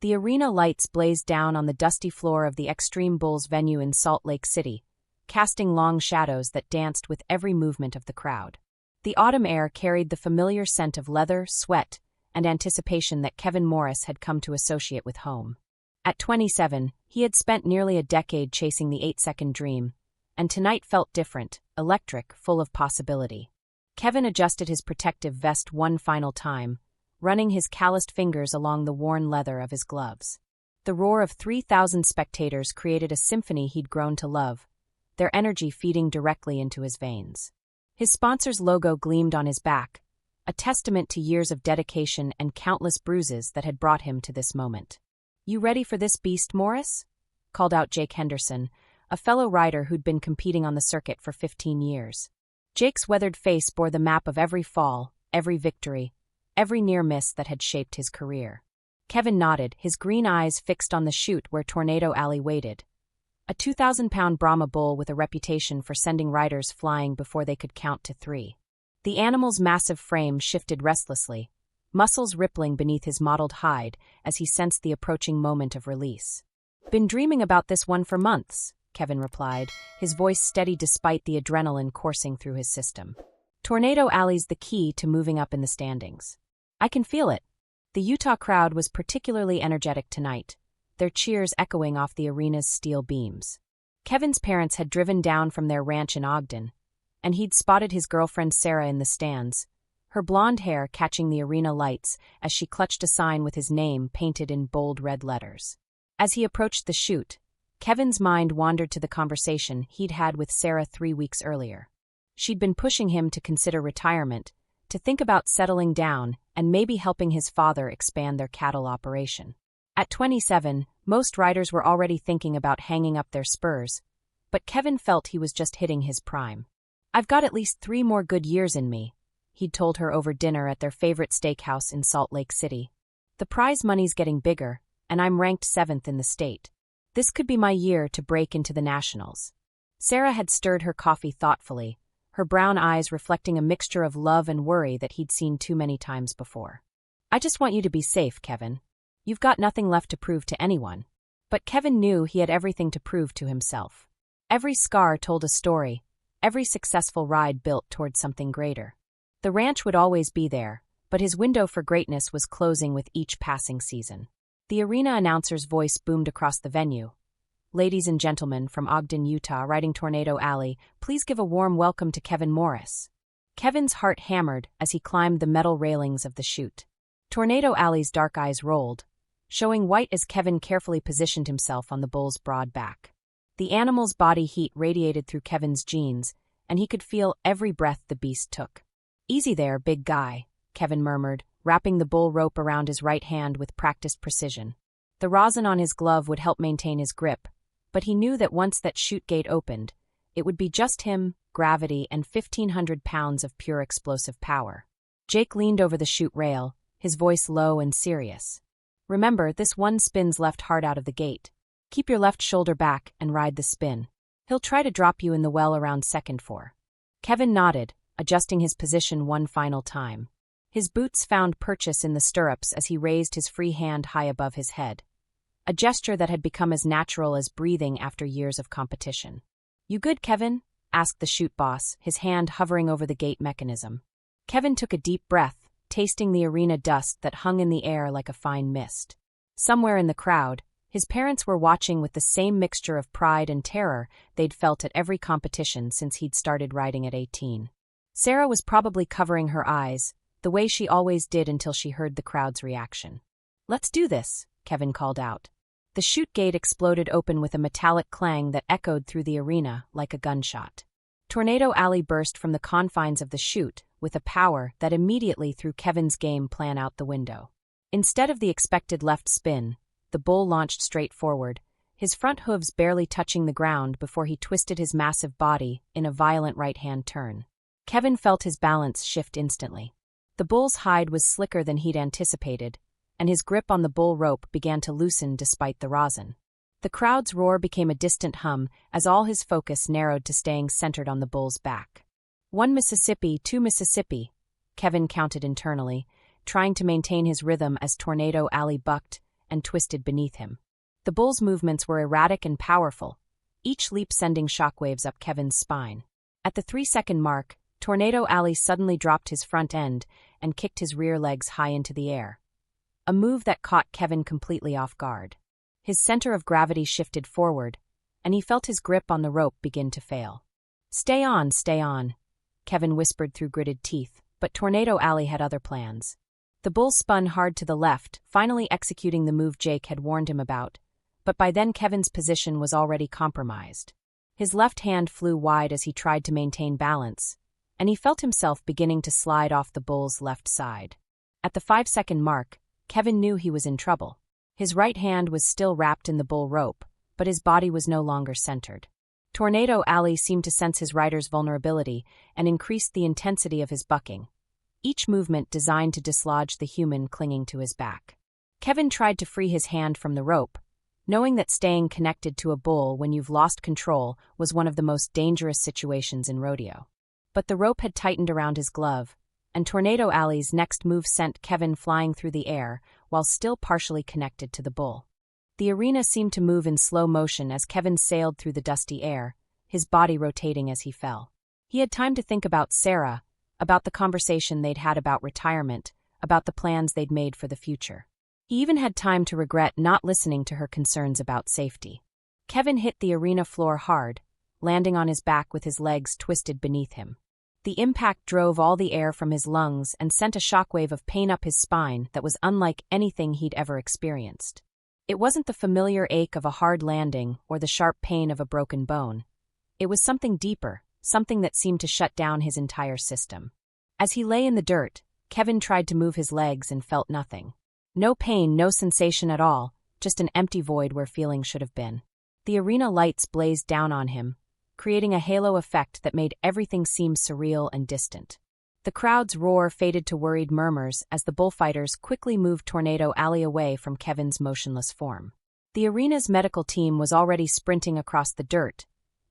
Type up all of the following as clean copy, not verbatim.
The arena lights blazed down on the dusty floor of the Xtreme Bulls venue in Salt Lake City, casting long shadows that danced with every movement of the crowd. The autumn air carried the familiar scent of leather, sweat, and anticipation that Kevin Morris had come to associate with home. At 27, he had spent nearly a decade chasing the 8-second dream, and tonight felt different, electric, full of possibility. Kevin adjusted his protective vest one final time, running his calloused fingers along the worn leather of his gloves. The roar of 3,000 spectators created a symphony he'd grown to love, their energy feeding directly into his veins. His sponsor's logo gleamed on his back, a testament to years of dedication and countless bruises that had brought him to this moment. "You ready for this beast, Morris?" called out Jake Henderson, a fellow rider who'd been competing on the circuit for 15 years. Jake's weathered face bore the map of every fall, every victory, every near miss that had shaped his career. Kevin nodded, his green eyes fixed on the chute where Tornado Alley waited. A 2,000-pound Brahma bull with a reputation for sending riders flying before they could count to 3. The animal's massive frame shifted restlessly, muscles rippling beneath his mottled hide as he sensed the approaching moment of release. "Been dreaming about this one for months," Kevin replied, his voice steady despite the adrenaline coursing through his system. "Tornado Alley's the key to moving up in the standings. I can feel it." The Utah crowd was particularly energetic tonight, their cheers echoing off the arena's steel beams. Kevin's parents had driven down from their ranch in Ogden, and he'd spotted his girlfriend Sarah in the stands, her blonde hair catching the arena lights as she clutched a sign with his name painted in bold red letters. As he approached the chute, Kevin's mind wandered to the conversation he'd had with Sarah 3 weeks earlier. She'd been pushing him to consider retirement, to think about settling down and maybe helping his father expand their cattle operation. At 27, most riders were already thinking about hanging up their spurs, but Kevin felt he was just hitting his prime. "I've got at least 3 more good years in me," he'd told her over dinner at their favorite steakhouse in Salt Lake City. "The prize money's getting bigger, and I'm ranked 7th in the state. This could be my year to break into the nationals." Sarah had stirred her coffee thoughtfully, her brown eyes reflecting a mixture of love and worry that he'd seen too many times before. "I just want you to be safe, Kevin. You've got nothing left to prove to anyone." But Kevin knew he had everything to prove to himself. Every scar told a story, every successful ride built toward something greater. The ranch would always be there, but his window for greatness was closing with each passing season. The arena announcer's voice boomed across the venue. "Ladies and gentlemen from Ogden, Utah, riding Tornado Alley, please give a warm welcome to Kevin Morris." Kevin's heart hammered as he climbed the metal railings of the chute. Tornado Alley's dark eyes rolled, showing white as Kevin carefully positioned himself on the bull's broad back. The animal's body heat radiated through Kevin's jeans, and he could feel every breath the beast took. "Easy there, big guy," Kevin murmured, wrapping the bull rope around his right hand with practiced precision. The rosin on his glove would help maintain his grip, but he knew that once that chute gate opened, it would be just him, gravity, and 1,500 pounds of pure explosive power. Jake leaned over the chute rail, his voice low and serious. "Remember, this one spin's left hard out of the gate. Keep your left shoulder back and ride the spin. He'll try to drop you in the well around second 4. Kevin nodded, adjusting his position one final time. His boots found purchase in the stirrups as he raised his free hand high above his head, a gesture that had become as natural as breathing after years of competition. "You good, Kevin?" asked the chute boss, his hand hovering over the gate mechanism. Kevin took a deep breath, tasting the arena dust that hung in the air like a fine mist. Somewhere in the crowd, his parents were watching with the same mixture of pride and terror they'd felt at every competition since he'd started riding at 18. Sarah was probably covering her eyes, the way she always did until she heard the crowd's reaction. "Let's do this," Kevin called out. The chute gate exploded open with a metallic clang that echoed through the arena like a gunshot. Tornado Alley burst from the confines of the chute with a power that immediately threw Kevin's game plan out the window. Instead of the expected left spin, the bull launched straight forward, his front hooves barely touching the ground before he twisted his massive body in a violent right-hand turn. Kevin felt his balance shift instantly. The bull's hide was slicker than he'd anticipated, and his grip on the bull rope began to loosen despite the rosin. The crowd's roar became a distant hum as all his focus narrowed to staying centered on the bull's back. 1 Mississippi, 2 Mississippi, Kevin counted internally, trying to maintain his rhythm as Tornado Alley bucked and twisted beneath him. The bull's movements were erratic and powerful, each leap sending shockwaves up Kevin's spine. At the 3-second mark, Tornado Alley suddenly dropped his front end and kicked his rear legs high into the air, a move that caught Kevin completely off guard. His center of gravity shifted forward, and he felt his grip on the rope begin to fail. Stay on, Kevin whispered through gritted teeth, but Tornado Alley had other plans. The bull spun hard to the left, finally executing the move Jake had warned him about, but by then Kevin's position was already compromised. His left hand flew wide as he tried to maintain balance, and he felt himself beginning to slide off the bull's left side. At the 5-second mark, Kevin knew he was in trouble. His right hand was still wrapped in the bull rope, but his body was no longer centered. Tornado Alley seemed to sense his rider's vulnerability and increased the intensity of his bucking, each movement designed to dislodge the human clinging to his back. Kevin tried to free his hand from the rope, knowing that staying connected to a bull when you've lost control was one of the most dangerous situations in rodeo. But the rope had tightened around his glove, and Tornado Alley's next move sent Kevin flying through the air while still partially connected to the bull. The arena seemed to move in slow motion as Kevin sailed through the dusty air, his body rotating as he fell. He had time to think about Sarah, about the conversation they'd had about retirement, about the plans they'd made for the future. He even had time to regret not listening to her concerns about safety. Kevin hit the arena floor hard, landing on his back with his legs twisted beneath him. The impact drove all the air from his lungs and sent a shockwave of pain up his spine that was unlike anything he'd ever experienced. It wasn't the familiar ache of a hard landing or the sharp pain of a broken bone. It was something deeper, something that seemed to shut down his entire system. As he lay in the dirt, Kevin tried to move his legs and felt nothing. No pain, no sensation at all, just an empty void where feeling should have been. The arena lights blazed down on him, creating a halo effect that made everything seem surreal and distant. The crowd's roar faded to worried murmurs as the bullfighters quickly moved Tornado Alley away from Kevin's motionless form. The arena's medical team was already sprinting across the dirt,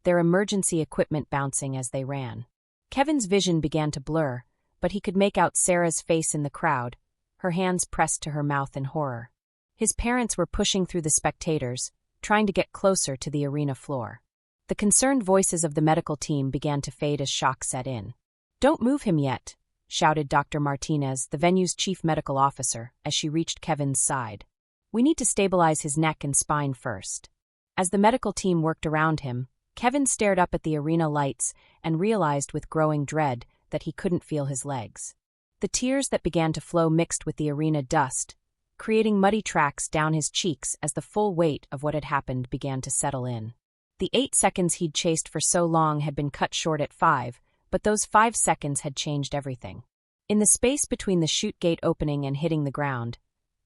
their emergency equipment bouncing as they ran. Kevin's vision began to blur, but he could make out Sarah's face in the crowd, her hands pressed to her mouth in horror. His parents were pushing through the spectators, trying to get closer to the arena floor. The concerned voices of the medical team began to fade as shock set in. "Don't move him yet," shouted Dr. Martinez, the venue's chief medical officer, as she reached Kevin's side. "We need to stabilize his neck and spine first." As the medical team worked around him, Kevin stared up at the arena lights and realized with growing dread that he couldn't feel his legs. The tears that began to flow mixed with the arena dust, creating muddy tracks down his cheeks as the full weight of what had happened began to settle in. The 8 seconds he'd chased for so long had been cut short at 5, but those 5 seconds had changed everything. In the space between the chute gate opening and hitting the ground,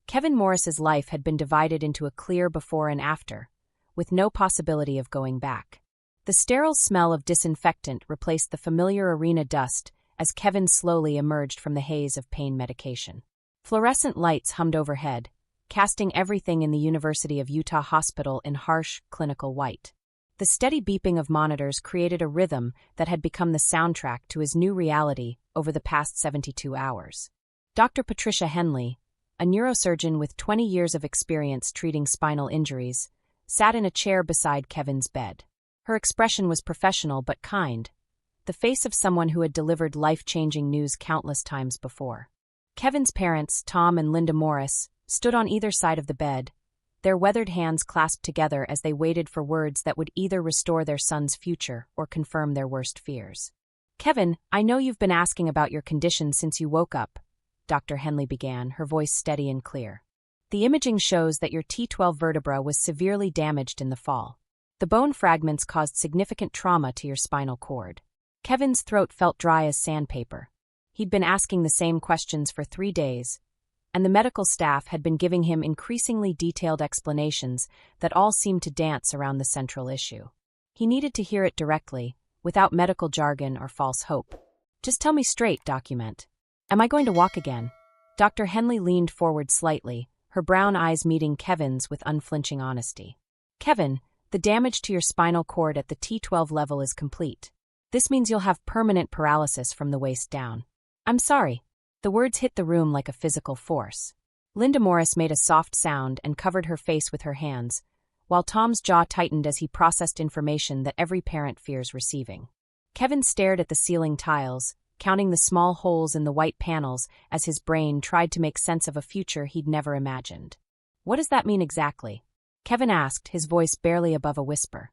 Kevin Morris's life had been divided into a clear before and after, with no possibility of going back. The sterile smell of disinfectant replaced the familiar arena dust as Kevin slowly emerged from the haze of pain medication. Fluorescent lights hummed overhead, casting everything in the University of Utah hospital in harsh, clinical white. The steady beeping of monitors created a rhythm that had become the soundtrack to his new reality over the past 72 hours. Dr. Patricia Henley, a neurosurgeon with 20 years of experience treating spinal injuries, sat in a chair beside Kevin's bed. Her expression was professional but kind, the face of someone who had delivered life-changing news countless times before. Kevin's parents, Tom and Linda Morris, stood on either side of the bed, their weathered hands clasped together as they waited for words that would either restore their son's future or confirm their worst fears. "Kevin, I know you've been asking about your condition since you woke up," Dr. Henley began, her voice steady and clear. "The imaging shows that your T12 vertebra was severely damaged in the fall. The bone fragments caused significant trauma to your spinal cord." Kevin's throat felt dry as sandpaper. He'd been asking the same questions for 3 days, and the medical staff had been giving him increasingly detailed explanations that all seemed to dance around the central issue. He needed to hear it directly, without medical jargon or false hope. "Just tell me straight, document. Am I going to walk again?" Dr. Henley leaned forward slightly, her brown eyes meeting Kevin's with unflinching honesty. "Kevin, the damage to your spinal cord at the T12 level is complete. This means you'll have permanent paralysis from the waist down." "I'm sorry." The words hit the room like a physical force. Linda Morris made a soft sound and covered her face with her hands, while Tom's jaw tightened as he processed information that every parent fears receiving. Kevin stared at the ceiling tiles, counting the small holes in the white panels as his brain tried to make sense of a future he'd never imagined. "What does that mean exactly?" Kevin asked, his voice barely above a whisper.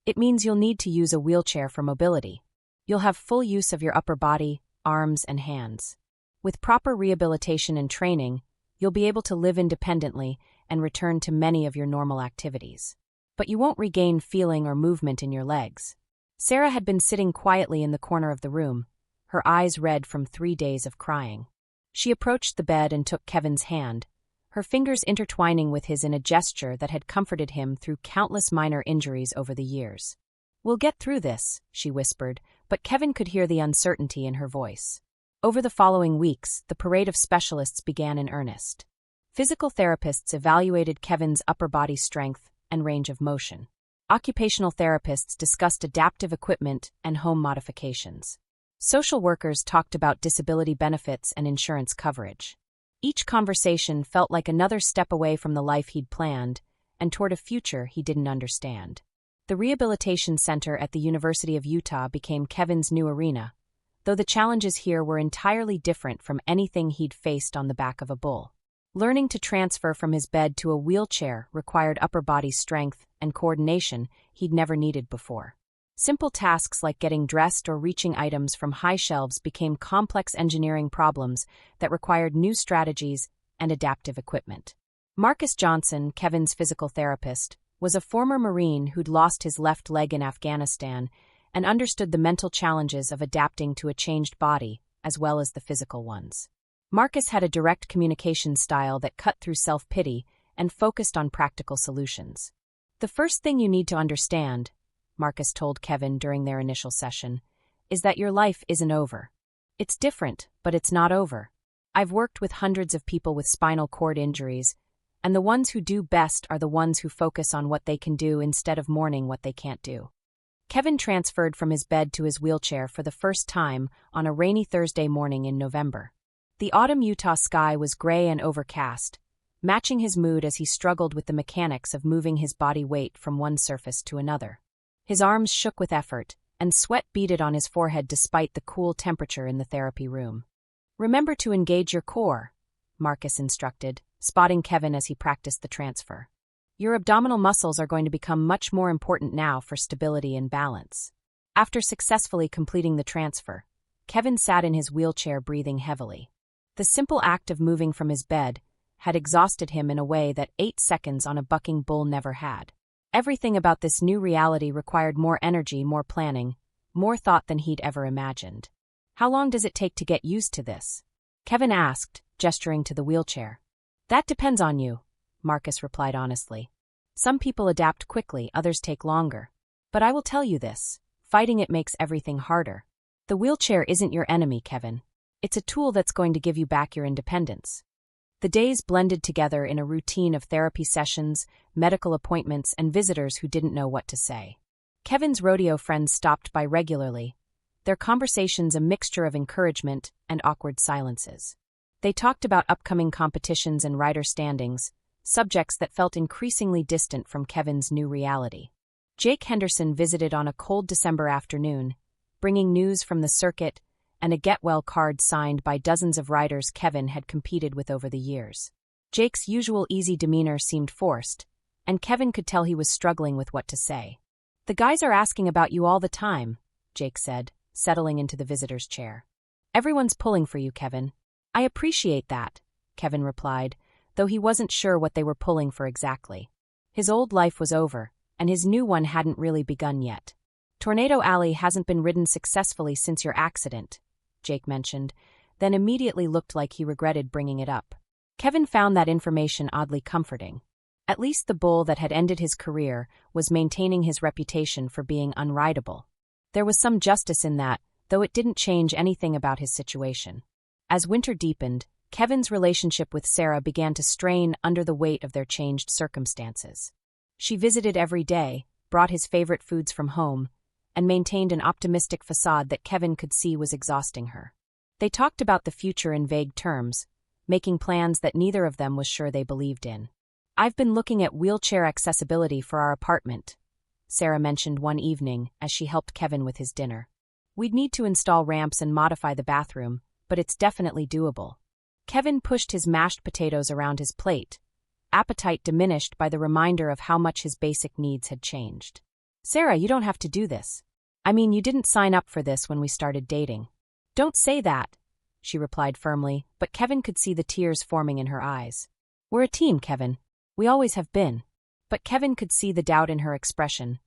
"It means you'll need to use a wheelchair for mobility. You'll have full use of your upper body, arms, and hands. With proper rehabilitation and training, you'll be able to live independently and return to many of your normal activities. But you won't regain feeling or movement in your legs." Sarah had been sitting quietly in the corner of the room, her eyes red from 3 days of crying. She approached the bed and took Kevin's hand, her fingers intertwining with his in a gesture that had comforted him through countless minor injuries over the years. "We'll get through this," she whispered, but Kevin could hear the uncertainty in her voice. Over the following weeks, the parade of specialists began in earnest. Physical therapists evaluated Kevin's upper body strength and range of motion. Occupational therapists discussed adaptive equipment and home modifications. Social workers talked about disability benefits and insurance coverage. Each conversation felt like another step away from the life he'd planned and toward a future he didn't understand. The Rehabilitation Center at the University of Utah became Kevin's new arena, though the challenges here were entirely different from anything he'd faced on the back of a bull. Learning to transfer from his bed to a wheelchair required upper body strength and coordination he'd never needed before. Simple tasks like getting dressed or reaching items from high shelves became complex engineering problems that required new strategies and adaptive equipment. Marcus Johnson, Kevin's physical therapist, was a former Marine who'd lost his left leg in Afghanistan and understood the mental challenges of adapting to a changed body as well as the physical ones. Marcus had a direct communication style that cut through self-pity and focused on practical solutions. "The first thing you need to understand," Marcus told Kevin during their initial session, "is that your life isn't over. It's different, but it's not over. I've worked with hundreds of people with spinal cord injuries, and the ones who do best are the ones who focus on what they can do instead of mourning what they can't do." Kevin transferred from his bed to his wheelchair for the first time on a rainy Thursday morning in November. The autumn Utah sky was gray and overcast, matching his mood as he struggled with the mechanics of moving his body weight from one surface to another. His arms shook with effort, and sweat beaded on his forehead despite the cool temperature in the therapy room. "Remember to engage your core," Marcus instructed, spotting Kevin as he practiced the transfer. "Your abdominal muscles are going to become much more important now for stability and balance." After successfully completing the transfer, Kevin sat in his wheelchair breathing heavily. The simple act of moving from his bed had exhausted him in a way that 8 seconds on a bucking bull never had. Everything about this new reality required more energy, more planning, more thought than he'd ever imagined. "How long does it take to get used to this?" Kevin asked, gesturing to the wheelchair. "That depends on you," Marcus replied honestly. "Some people adapt quickly, others take longer. But I will tell you this, fighting it makes everything harder. The wheelchair isn't your enemy, Kevin. It's a tool that's going to give you back your independence." The days blended together in a routine of therapy sessions, medical appointments, and visitors who didn't know what to say. Kevin's rodeo friends stopped by regularly, their conversations a mixture of encouragement and awkward silences. They talked about upcoming competitions and rider standings, subjects that felt increasingly distant from Kevin's new reality. Jake Henderson visited on a cold December afternoon, bringing news from the circuit and a get-well card signed by dozens of riders Kevin had competed with over the years. Jake's usual easy demeanor seemed forced, and Kevin could tell he was struggling with what to say. "The guys are asking about you all the time," Jake said, settling into the visitor's chair. "Everyone's pulling for you, Kevin." "I appreciate that," Kevin replied, though he wasn't sure what they were pulling for exactly. His old life was over, and his new one hadn't really begun yet. "Tornado Alley hasn't been ridden successfully since your accident," Jake mentioned, then immediately looked like he regretted bringing it up. Kevin found that information oddly comforting. At least the bull that had ended his career was maintaining his reputation for being unrideable. There was some justice in that, though it didn't change anything about his situation. As winter deepened, Kevin's relationship with Sarah began to strain under the weight of their changed circumstances. She visited every day, brought his favorite foods from home, and maintained an optimistic facade that Kevin could see was exhausting her. They talked about the future in vague terms, making plans that neither of them was sure they believed in. "I've been looking at wheelchair accessibility for our apartment," Sarah mentioned one evening as she helped Kevin with his dinner. "We'd need to install ramps and modify the bathroom, but it's definitely doable." Kevin pushed his mashed potatoes around his plate, appetite diminished by the reminder of how much his basic needs had changed. "Sarah, you don't have to do this. I mean, you didn't sign up for this when we started dating." "Don't say that," she replied firmly, but Kevin could see the tears forming in her eyes. "We're a team, Kevin. We always have been." But Kevin could see the doubt in her expression,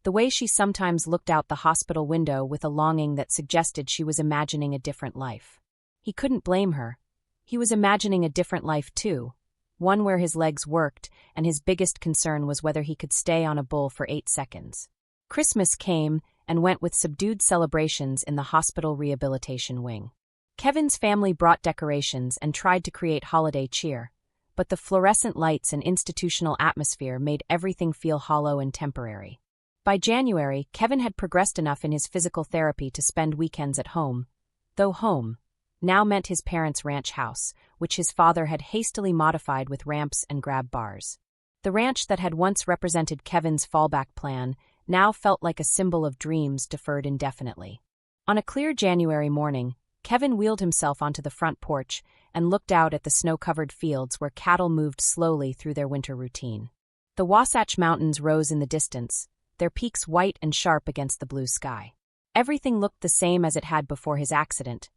the way she sometimes looked out the hospital window with a longing that suggested she was imagining a different life. He couldn't blame her. He was imagining a different life too, one where his legs worked, and his biggest concern was whether he could stay on a bull for 8 seconds. Christmas came and went with subdued celebrations in the hospital rehabilitation wing. Kevin's family brought decorations and tried to create holiday cheer, but the fluorescent lights and institutional atmosphere made everything feel hollow and temporary. By January, Kevin had progressed enough in his physical therapy to spend weekends at home, though home now meant his parents' ranch house, which his father had hastily modified with ramps and grab bars. The ranch that had once represented Kevin's fallback plan now felt like a symbol of dreams deferred indefinitely. On a clear January morning, Kevin wheeled himself onto the front porch and looked out at the snow-covered fields where cattle moved slowly through their winter routine. The Wasatch Mountains rose in the distance, their peaks white and sharp against the blue sky. Everything looked the same as it had before his accident,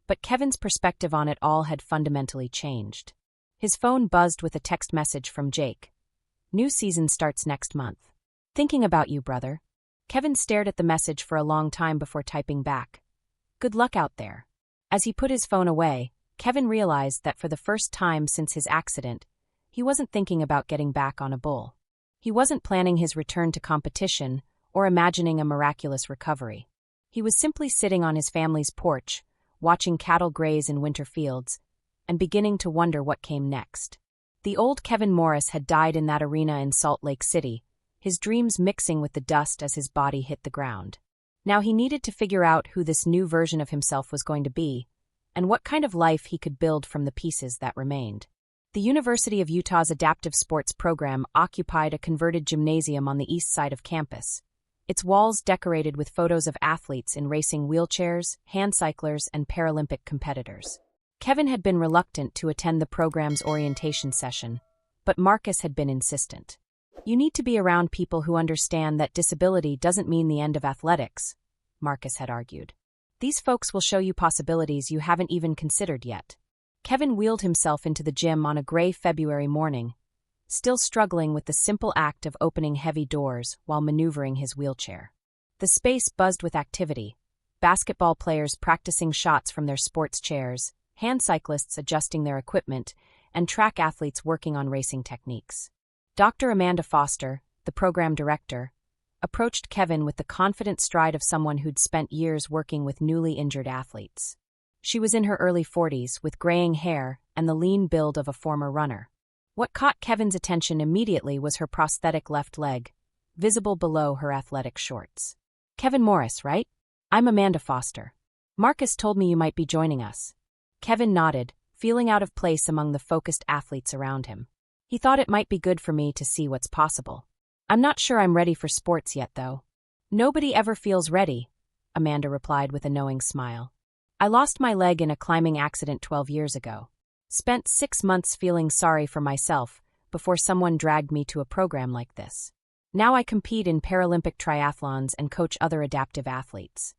but Kevin's perspective on it all had fundamentally changed. His phone buzzed with a text message from Jake. "New season starts next month. Thinking about you, brother." Kevin stared at the message for a long time before typing back, "Good luck out there." As he put his phone away, Kevin realized that for the first time since his accident, he wasn't thinking about getting back on a bull. He wasn't planning his return to competition or imagining a miraculous recovery. He was simply sitting on his family's porch, watching cattle graze in winter fields, and beginning to wonder what came next. The old Kevin Morris had died in that arena in Salt Lake City, his dreams mixing with the dust as his body hit the ground. Now he needed to figure out who this new version of himself was going to be, and what kind of life he could build from the pieces that remained. The University of Utah's adaptive sports program occupied a converted gymnasium on the east side of campus, its walls decorated with photos of athletes in racing wheelchairs, hand cyclers, and Paralympic competitors. Kevin had been reluctant to attend the program's orientation session, but Marcus had been insistent. "You need to be around people who understand that disability doesn't mean the end of athletics," Marcus had argued. "These folks will show you possibilities you haven't even considered yet." Kevin wheeled himself into the gym on a gray February morning, still struggling with the simple act of opening heavy doors while maneuvering his wheelchair. The space buzzed with activity, basketball players practicing shots from their sports chairs, hand cyclists adjusting their equipment, and track athletes working on racing techniques. Dr. Amanda Foster, the program director, approached Kevin with the confident stride of someone who'd spent years working with newly injured athletes. She was in her early 40s, with graying hair and the lean build of a former runner. What caught Kevin's attention immediately was her prosthetic left leg, visible below her athletic shorts. "Kevin Morris, right? I'm Amanda Foster. Marcus told me you might be joining us." Kevin nodded, feeling out of place among the focused athletes around him. "He thought it might be good for me to see what's possible. I'm not sure I'm ready for sports yet, though." "Nobody ever feels ready," Amanda replied with a knowing smile. "I lost my leg in a climbing accident 12 years ago. Spent 6 months feeling sorry for myself before someone dragged me to a program like this. Now I compete in Paralympic triathlons and coach other adaptive athletes."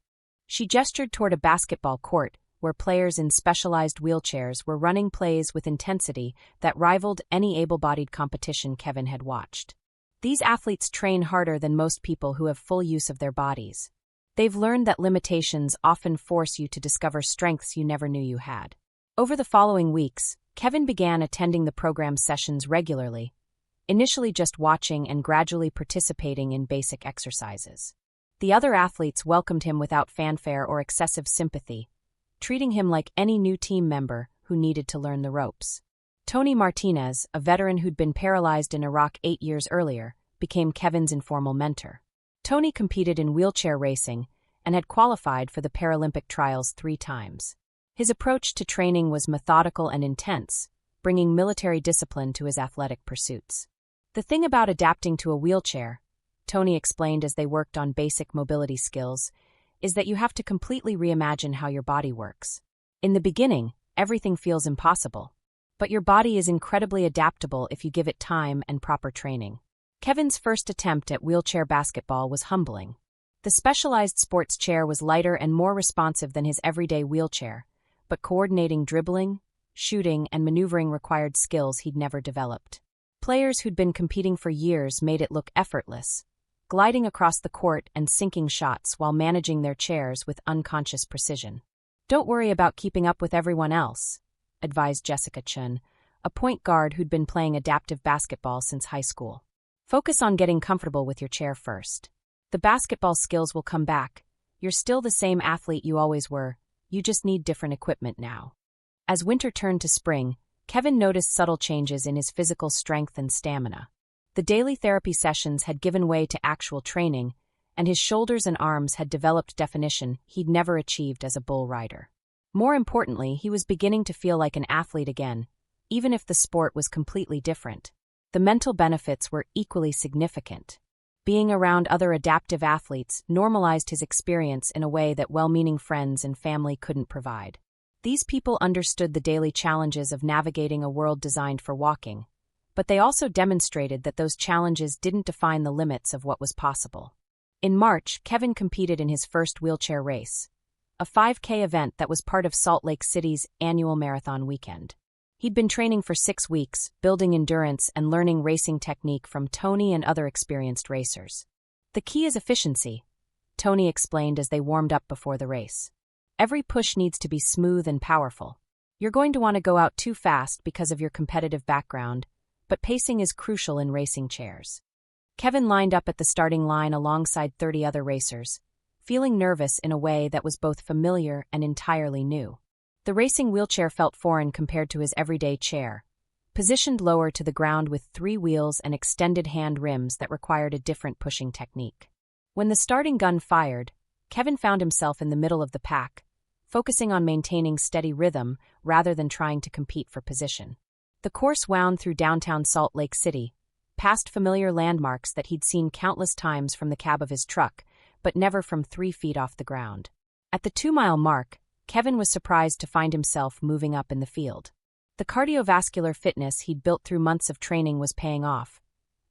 She gestured toward a basketball court where players in specialized wheelchairs were running plays with intensity that rivaled any able-bodied competition Kevin had watched. These athletes train harder than most people who have full use of their bodies. They've learned that limitations often force you to discover strengths you never knew you had. Over the following weeks, Kevin began attending the program's sessions regularly, initially just watching and gradually participating in basic exercises. The other athletes welcomed him without fanfare or excessive sympathy, treating him like any new team member who needed to learn the ropes. Tony Martinez, a veteran who'd been paralyzed in Iraq 8 years earlier, became Kevin's informal mentor. Tony competed in wheelchair racing and had qualified for the Paralympic trials 3 times. His approach to training was methodical and intense, bringing military discipline to his athletic pursuits. The thing about adapting to a wheelchair, Tony explained as they worked on basic mobility skills, is that you have to completely reimagine how your body works. In the beginning, everything feels impossible. But your body is incredibly adaptable if you give it time and proper training. Kevin's first attempt at wheelchair basketball was humbling. The specialized sports chair was lighter and more responsive than his everyday wheelchair, but coordinating dribbling, shooting, and maneuvering required skills he'd never developed. Players who'd been competing for years made it look effortless, gliding across the court and sinking shots while managing their chairs with unconscious precision. "Don't worry about keeping up with everyone else," advised Jessica Chun, a point guard who'd been playing adaptive basketball since high school. "Focus on getting comfortable with your chair first. The basketball skills will come back. You're still the same athlete you always were, you just need different equipment now." As winter turned to spring, Kevin noticed subtle changes in his physical strength and stamina. The daily therapy sessions had given way to actual training, and his shoulders and arms had developed definition he'd never achieved as a bull rider. More importantly, he was beginning to feel like an athlete again, even if the sport was completely different. The mental benefits were equally significant. Being around other adaptive athletes normalized his experience in a way that well-meaning friends and family couldn't provide. These people understood the daily challenges of navigating a world designed for walking, but they also demonstrated that those challenges didn't define the limits of what was possible. In March, Kevin competed in his first wheelchair race, a 5K event that was part of Salt Lake City's annual marathon weekend. He'd been training for 6 weeks, building endurance and learning racing technique from Tony and other experienced racers. "The key is efficiency," Tony explained as they warmed up before the race. "Every push needs to be smooth and powerful. You're going to want to go out too fast because of your competitive background, but pacing is crucial in racing chairs." Kevin lined up at the starting line alongside 30 other racers, feeling nervous in a way that was both familiar and entirely new. The racing wheelchair felt foreign compared to his everyday chair, positioned lower to the ground with 3 wheels and extended hand rims that required a different pushing technique. When the starting gun fired, Kevin found himself in the middle of the pack, focusing on maintaining steady rhythm rather than trying to compete for position. The course wound through downtown Salt Lake City, past familiar landmarks that he'd seen countless times from the cab of his truck, but never from 3 feet off the ground. At the 2-mile mark, Kevin was surprised to find himself moving up in the field. The cardiovascular fitness he'd built through months of training was paying off,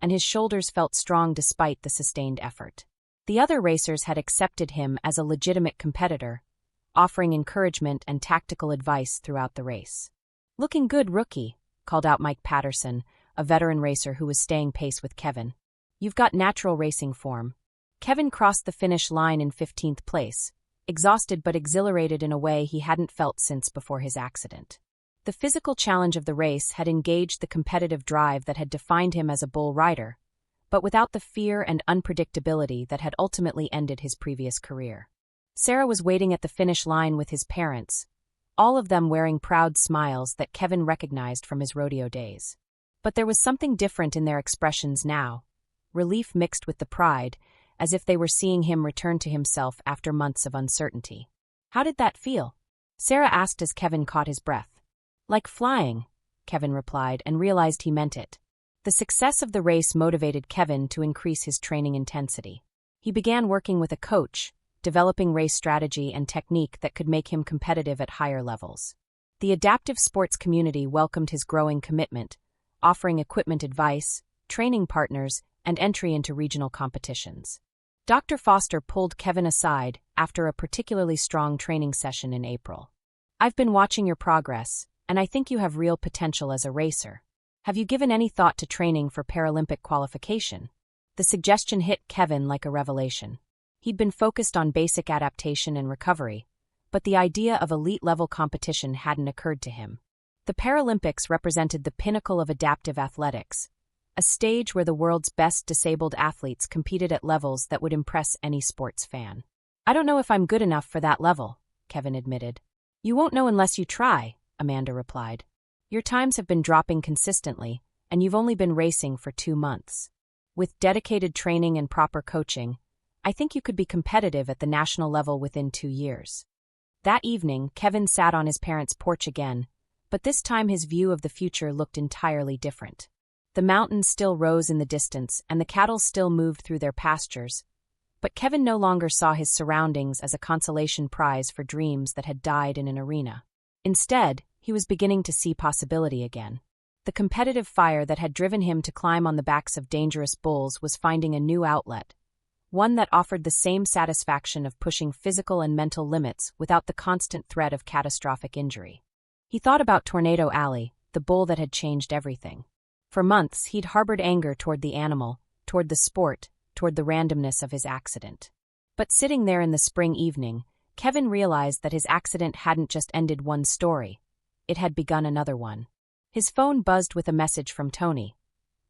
and his shoulders felt strong despite the sustained effort. The other racers had accepted him as a legitimate competitor, offering encouragement and tactical advice throughout the race. "Looking good, rookie," called out Mike Patterson, a veteran racer who was staying pace with Kevin. "You've got natural racing form." Kevin crossed the finish line in 15th place, exhausted but exhilarated in a way he hadn't felt since before his accident. The physical challenge of the race had engaged the competitive drive that had defined him as a bull rider, but without the fear and unpredictability that had ultimately ended his previous career. Sarah was waiting at the finish line with his parents, all of them wearing proud smiles that Kevin recognized from his rodeo days. But there was something different in their expressions now, relief mixed with the pride, as if they were seeing him return to himself after months of uncertainty. "How did that feel?" Sarah asked as Kevin caught his breath. "Like flying," Kevin replied and realized he meant it. The success of the race motivated Kevin to increase his training intensity. He began working with a coach, developing race strategy and technique that could make him competitive at higher levels. The adaptive sports community welcomed his growing commitment, offering equipment advice, training partners, and entry into regional competitions. Dr. Foster pulled Kevin aside after a particularly strong training session in April. "I've been watching your progress, and I think you have real potential as a racer. Have you given any thought to training for Paralympic qualification?" The suggestion hit Kevin like a revelation. He'd been focused on basic adaptation and recovery, but the idea of elite-level competition hadn't occurred to him. The Paralympics represented the pinnacle of adaptive athletics, a stage where the world's best disabled athletes competed at levels that would impress any sports fan. "I don't know if I'm good enough for that level," Kevin admitted. "You won't know unless you try," Amanda replied. "Your times have been dropping consistently, and you've only been racing for 2 months. With dedicated training and proper coaching, I think you could be competitive at the national level within 2 years." That evening, Kevin sat on his parents' porch again, but this time his view of the future looked entirely different. The mountains still rose in the distance, and the cattle still moved through their pastures, but Kevin no longer saw his surroundings as a consolation prize for dreams that had died in an arena. Instead, he was beginning to see possibility again. The competitive fire that had driven him to climb on the backs of dangerous bulls was finding a new outlet, one that offered the same satisfaction of pushing physical and mental limits without the constant threat of catastrophic injury. He thought about Tornado Alley, the bull that had changed everything. For months, he'd harbored anger toward the animal, toward the sport, toward the randomness of his accident. But sitting there in the spring evening, Kevin realized that his accident hadn't just ended one story. It had begun another one. His phone buzzed with a message from Tony.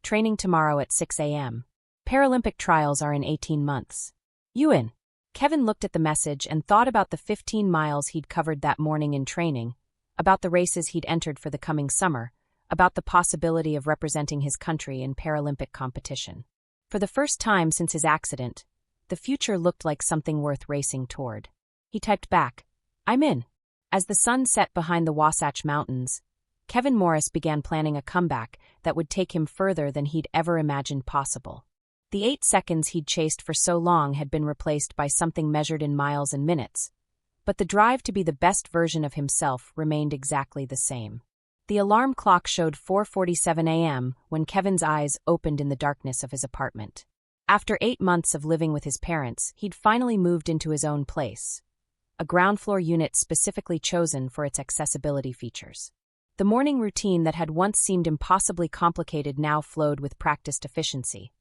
Training tomorrow at 6 a.m. Paralympic trials are in 18 months. You in? Kevin looked at the message and thought about the 15 miles he'd covered that morning in training, about the races he'd entered for the coming summer, about the possibility of representing his country in Paralympic competition. For the first time since his accident, the future looked like something worth racing toward. He typed back, "I'm in." As the sun set behind the Wasatch Mountains, Kevin Morris began planning a comeback that would take him further than he'd ever imagined possible. The 8 seconds he'd chased for so long had been replaced by something measured in miles and minutes, but the drive to be the best version of himself remained exactly the same. The alarm clock showed 4:47 a.m. when Kevin's eyes opened in the darkness of his apartment. After 8 months of living with his parents, he'd finally moved into his own place, a ground-floor unit specifically chosen for its accessibility features. The morning routine that had once seemed impossibly complicated now flowed with practiced efficiency.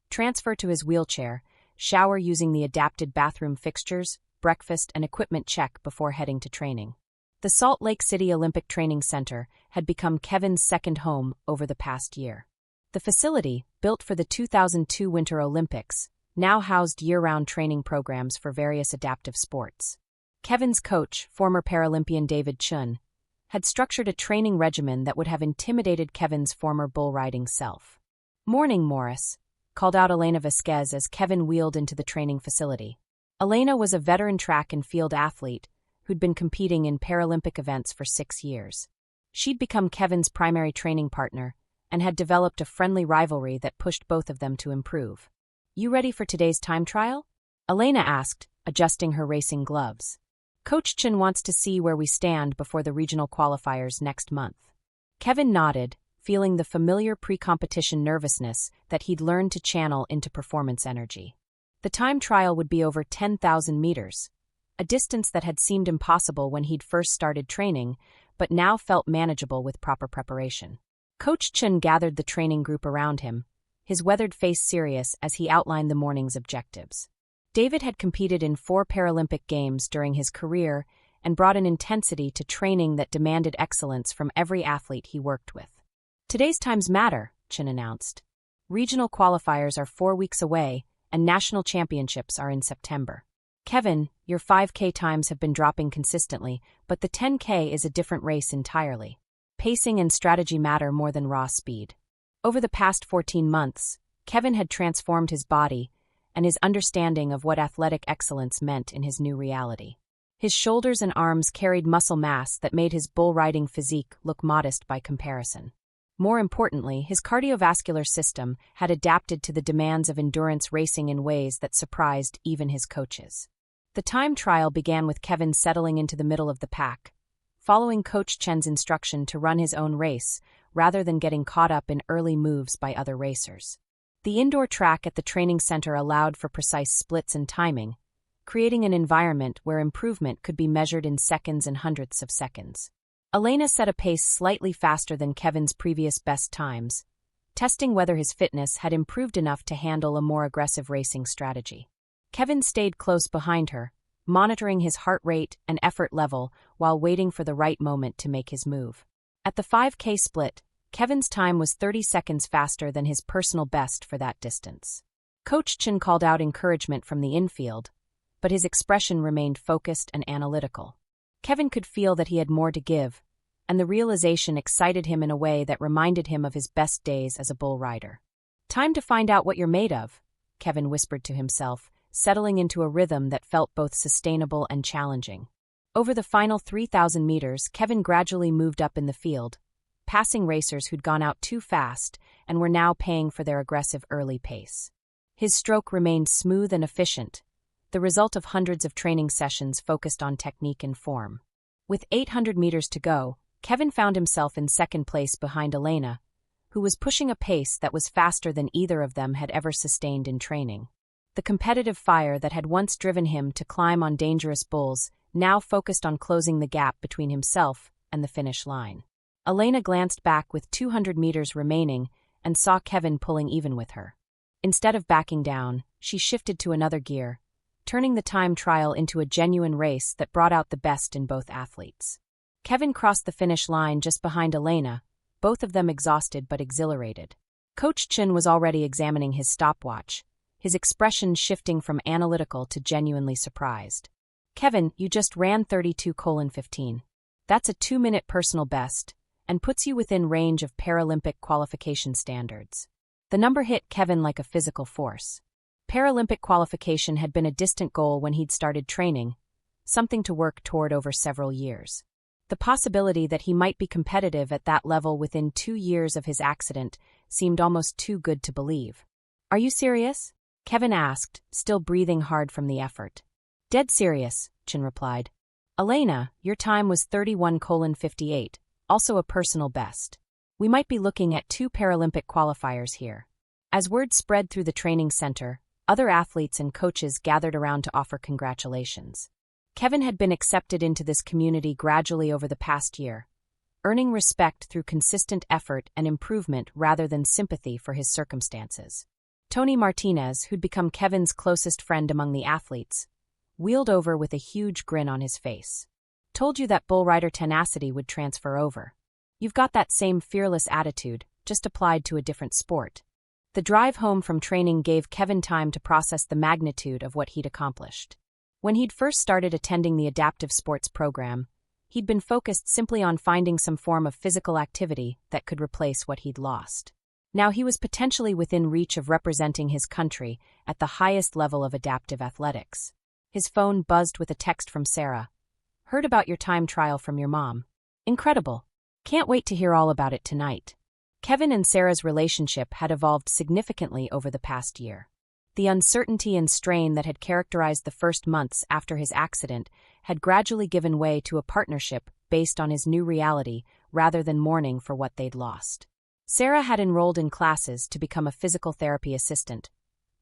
Transfer to his wheelchair, shower using the adapted bathroom fixtures, breakfast and equipment check before heading to training. The Salt Lake City Olympic Training Center had become Kevin's second home over the past year. The facility, built for the 2002 Winter Olympics, now housed year-round training programs for various adaptive sports. Kevin's coach, former Paralympian David Chun, had structured a training regimen that would have intimidated Kevin's former bull riding self. "Morning, Morris," called out Elena Vasquez as Kevin wheeled into the training facility. Elena was a veteran track and field athlete who'd been competing in Paralympic events for 6 years. She'd become Kevin's primary training partner and had developed a friendly rivalry that pushed both of them to improve. "You ready for today's time trial?" Elena asked, adjusting her racing gloves. "Coach Chen wants to see where we stand before the regional qualifiers next month." Kevin nodded, feeling the familiar pre-competition nervousness that he'd learned to channel into performance energy. The time trial would be over 10,000 meters, a distance that had seemed impossible when he'd first started training, but now felt manageable with proper preparation. Coach Chen gathered the training group around him, his weathered face serious as he outlined the morning's objectives. David had competed in 4 Paralympic Games during his career and brought an intensity to training that demanded excellence from every athlete he worked with. "Today's times matter," Chen announced. "Regional qualifiers are 4 weeks away, and national championships are in September. Kevin, your 5K times have been dropping consistently, but the 10K is a different race entirely. Pacing and strategy matter more than raw speed." Over the past 14 months, Kevin had transformed his body and his understanding of what athletic excellence meant in his new reality. His shoulders and arms carried muscle mass that made his bull riding physique look modest by comparison. More importantly, his cardiovascular system had adapted to the demands of endurance racing in ways that surprised even his coaches. The time trial began with Kevin settling into the middle of the pack, following Coach Chen's instruction to run his own race rather than getting caught up in early moves by other racers. The indoor track at the training center allowed for precise splits and timing, creating an environment where improvement could be measured in seconds and hundredths of seconds. Elena set a pace slightly faster than Kevin's previous best times, testing whether his fitness had improved enough to handle a more aggressive racing strategy. Kevin stayed close behind her, monitoring his heart rate and effort level while waiting for the right moment to make his move. At the 5K split, Kevin's time was 30 seconds faster than his personal best for that distance. Coach Chen called out encouragement from the infield, but his expression remained focused and analytical. Kevin could feel that he had more to give, and the realization excited him in a way that reminded him of his best days as a bull rider. "Time to find out what you're made of," Kevin whispered to himself, settling into a rhythm that felt both sustainable and challenging. Over the final 3,000 meters, Kevin gradually moved up in the field, passing racers who'd gone out too fast and were now paying for their aggressive early pace. His stroke remained smooth and efficient, the result of hundreds of training sessions focused on technique and form. With 800 meters to go, Kevin found himself in second place behind Elena, who was pushing a pace that was faster than either of them had ever sustained in training. The competitive fire that had once driven him to climb on dangerous bulls now focused on closing the gap between himself and the finish line. Elena glanced back with 200 meters remaining and saw Kevin pulling even with her. Instead of backing down, she shifted to another gear, turning the time trial into a genuine race that brought out the best in both athletes. Kevin crossed the finish line just behind Elena, both of them exhausted but exhilarated. Coach Chen was already examining his stopwatch, his expression shifting from analytical to genuinely surprised. "Kevin, you just ran 32:15. That's a 2-minute personal best, and puts you within range of Paralympic qualification standards." The number hit Kevin like a physical force. Paralympic qualification had been a distant goal when he'd started training, something to work toward over several years. The possibility that he might be competitive at that level within 2 years of his accident seemed almost too good to believe. "Are you serious?" Kevin asked, still breathing hard from the effort. "Dead serious," Chen replied. "Elena, your time was 31:58, also a personal best. We might be looking at 2 Paralympic qualifiers here." As word spread through the training center, other athletes and coaches gathered around to offer congratulations. Kevin had been accepted into this community gradually over the past year, earning respect through consistent effort and improvement rather than sympathy for his circumstances. Tony Martinez, who'd become Kevin's closest friend among the athletes, wheeled over with a huge grin on his face. "Told you that bull rider tenacity would transfer over. You've got that same fearless attitude, just applied to a different sport." The drive home from training gave Kevin time to process the magnitude of what he'd accomplished. When he'd first started attending the adaptive sports program, he'd been focused simply on finding some form of physical activity that could replace what he'd lost. Now he was potentially within reach of representing his country at the highest level of adaptive athletics. His phone buzzed with a text from Sarah. "Heard about your time trial from your mom. Incredible. Can't wait to hear all about it tonight." Kevin and Sarah's relationship had evolved significantly over the past year. The uncertainty and strain that had characterized the first months after his accident had gradually given way to a partnership based on his new reality rather than mourning for what they'd lost. Sarah had enrolled in classes to become a physical therapy assistant,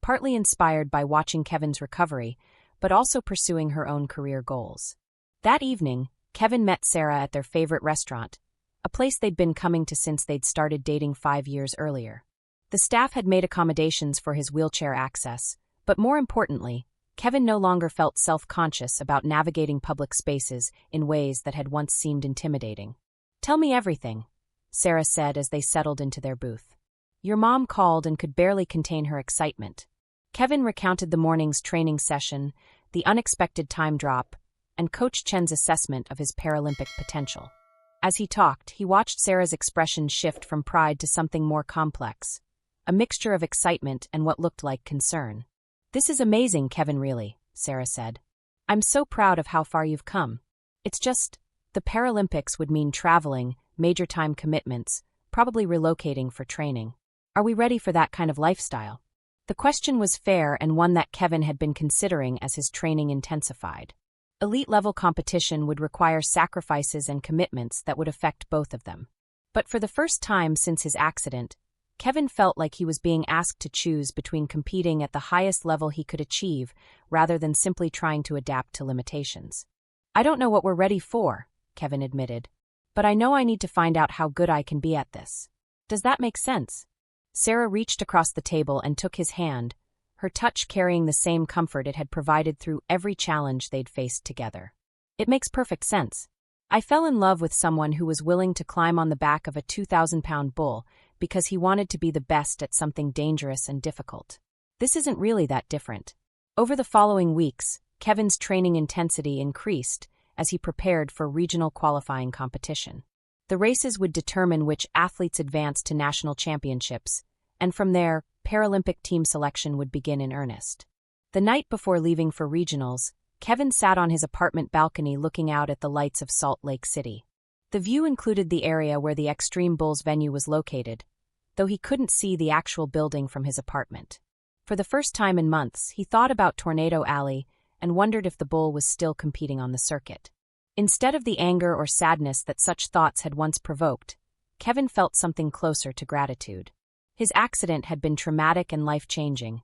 partly inspired by watching Kevin's recovery, but also pursuing her own career goals. That evening, Kevin met Sarah at their favorite restaurant, a place they'd been coming to since they'd started dating 5 years earlier. The staff had made accommodations for his wheelchair access, but more importantly, Kevin no longer felt self-conscious about navigating public spaces in ways that had once seemed intimidating. "Tell me everything," Sarah said as they settled into their booth. "Your mom called and could barely contain her excitement." Kevin recounted the morning's training session, the unexpected time drop, and Coach Chen's assessment of his Paralympic potential. As he talked, he watched Sarah's expression shift from pride to something more complex, a mixture of excitement and what looked like concern. "This is amazing, Kevin, really," Sarah said. "I'm so proud of how far you've come. It's just, the Paralympics would mean traveling, major time commitments, probably relocating for training. Are we ready for that kind of lifestyle?" The question was fair and one that Kevin had been considering as his training intensified. Elite-level competition would require sacrifices and commitments that would affect both of them. But for the first time since his accident, Kevin felt like he was being asked to choose between competing at the highest level he could achieve rather than simply trying to adapt to limitations. "I don't know what we're ready for," Kevin admitted, "but I know I need to find out how good I can be at this. Does that make sense?" Sarah reached across the table and took his hand, her touch carrying the same comfort it had provided through every challenge they'd faced together. "It makes perfect sense. I fell in love with someone who was willing to climb on the back of a 2,000-pound bull because he wanted to be the best at something dangerous and difficult. This isn't really that different." Over the following weeks, Kevin's training intensity increased as he prepared for regional qualifying competition. The races would determine which athletes advanced to national championships, and from there, Paralympic team selection would begin in earnest. The night before leaving for regionals, Kevin sat on his apartment balcony looking out at the lights of Salt Lake City. The view included the area where the Xtreme Bulls venue was located, though he couldn't see the actual building from his apartment. For the first time in months, he thought about Tornado Alley and wondered if the Bull was still competing on the circuit. Instead of the anger or sadness that such thoughts had once provoked, Kevin felt something closer to gratitude. His accident had been traumatic and life-changing,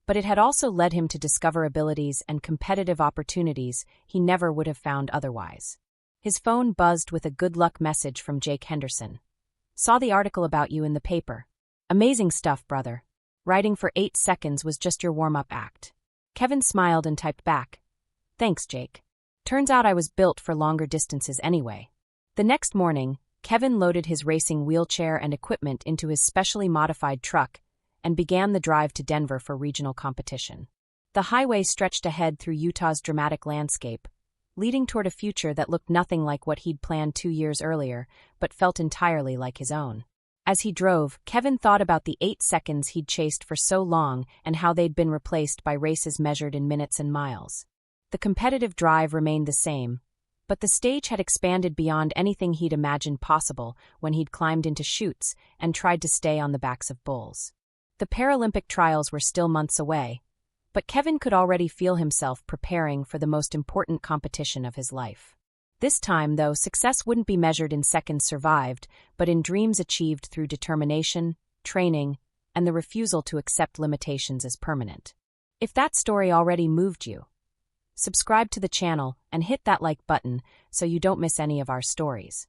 but it had also led him to discover abilities and competitive opportunities he never would have found otherwise. His phone buzzed with a good luck message from Jake Henderson. "Saw the article about you in the paper. Amazing stuff, brother. Writing for 8 seconds was just your warm-up act." Kevin smiled and typed back, "Thanks, Jake. Turns out I was built for longer distances anyway." The next morning, Kevin loaded his racing wheelchair and equipment into his specially modified truck and began the drive to Denver for regional competition. The highway stretched ahead through Utah's dramatic landscape, leading toward a future that looked nothing like what he'd planned 2 years earlier, but felt entirely like his own. As he drove, Kevin thought about the 8 seconds he'd chased for so long and how they'd been replaced by races measured in minutes and miles. The competitive drive remained the same, but the stage had expanded beyond anything he'd imagined possible when he'd climbed into chutes and tried to stay on the backs of bulls. The Paralympic trials were still months away, but Kevin could already feel himself preparing for the most important competition of his life. This time, though, success wouldn't be measured in seconds survived, but in dreams achieved through determination, training, and the refusal to accept limitations as permanent. If that story already moved you, subscribe to the channel and hit that like button so you don't miss any of our stories.